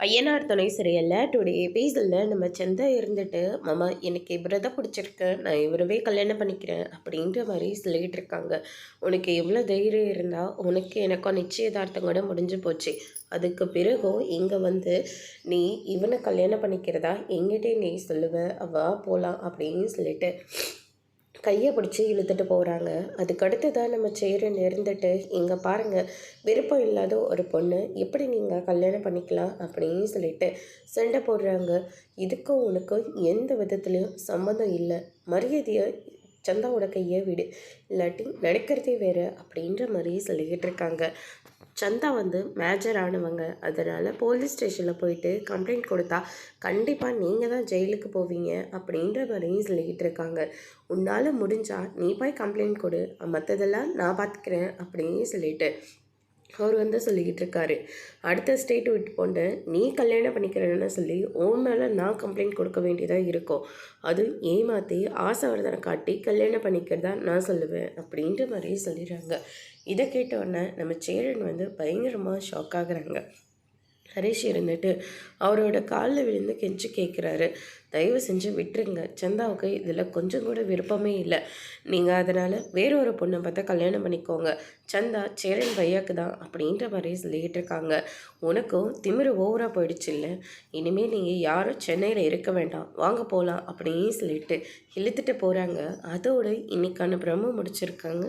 ஐயனார் துணை சரியில்லை டுடே எபிசோடில் நம்ம சந்தா இருந்துட்டு மாமா எனக்கு இவரை பிடிச்சிருக்கு, நான் இவரவே கல்யாணம் பண்ணிக்கிறேன் அப்படின்ற மாதிரி சொல்லிகிட்டு இருக்காங்க. உனக்கு எவ்வளோ தைரியம் இருந்தால் உனக்கு எனக்கும் நிச்சயதார்த்தம் கூட முடிஞ்சு போச்சு. அதுக்கு பிறகும் இங்கே வந்து நீ இவனை கல்யாணம் பண்ணிக்கிறதா எங்கிட்டே நீ சொல்லுவ, அவா போகலாம் அப்படின்னு சொல்லிட்டு கையை பிடிச்சி இழுத்துட்டு போகிறாங்க. அதுக்கடுத்து தான் நம்ம சேரன் இருந்துட்டு, இங்கே பாருங்கள், விருப்பம் இல்லாத ஒரு பொண்ணு எப்படி நீங்கள் கல்யாணம் பண்ணிக்கலாம் அப்படின்னு சொல்லிட்டு சண்டை போடுறாங்க. இதுக்கும் உனக்கும் எந்த விதத்துலேயும் சம்மந்தம் இல்லை, மரியாதையை சந்தாவோட கையை விடு, இல்லாட்டி நடக்கிறதே வேறு அப்படின்ற மாதிரி சொல்லிக்கிட்டு இருக்காங்க. சந்தா வந்து மேஜர் ஆனவங்க, அதனால் போலீஸ் ஸ்டேஷனில் போயிட்டு கம்ப்ளைண்ட் கொடுத்தா கண்டிப்பாக நீங்கள் தான் ஜெயிலுக்கு போவீங்க அப்படின்ற மாதிரியும் சொல்லிக்கிட்டு இருக்காங்க. உன்னால் முடிஞ்சால் நீ போய் கம்ப்ளைண்ட் கொடு, மற்றதெல்லாம் நான் பார்த்துக்கிறேன் அப்படின்னு சொல்லிட்டு அவர் வந்து சொல்லிக்கிட்டு இருக்காரு. அடுத்த ஸ்டேட் விட்டு போண்டு நீ கல்யாணம் பண்ணிக்கிறேன்னு சொல்லி உன் மேலே நான் கம்ப்ளைண்ட் கொடுக்க வேண்டியதாக இருக்கும். அது ஏமாற்றி ஆசைவர்தனை காட்டி கல்யாணம் பண்ணிக்கிறதா நான் சொல்லுவேன் அப்படின்ற மாதிரி சொல்லிடுறாங்க. இதை கேட்டவுடனே நம்ம சேரன் வந்து பயங்கரமாக ஷாக் ஆகுறாங்க. ஹரிஷ் இருந்துட்டு அவரோட காலில் விழுந்து கெஞ்சி கேட்குறாரு, தயவு செஞ்சு விட்டுருங்க, சந்தாவுக்கு இதில் கொஞ்சம் கூட விருப்பமே இல்லை, நீங்கள் அதனால் வேறொரு பொண்ணை பார்த்தா கல்யாணம் பண்ணிக்கோங்க, சந்தா சேரன் பையாக்கு தான் அப்படின்ற மாதிரி சொல்லிக்கிட்டு இருக்காங்க. உனக்கும் திமிரு ஓவராக போயிடுச்சு இல்லை, இனிமேல் நீங்கள் யாரும் சென்னையில் இருக்க வேண்டாம், வாங்க போகலாம் அப்படின்னு சொல்லிட்டு இழுத்துட்டு போகிறாங்க. அதோடு இன்னைக்கான பிரம்ம முடிச்சிருக்காங்க.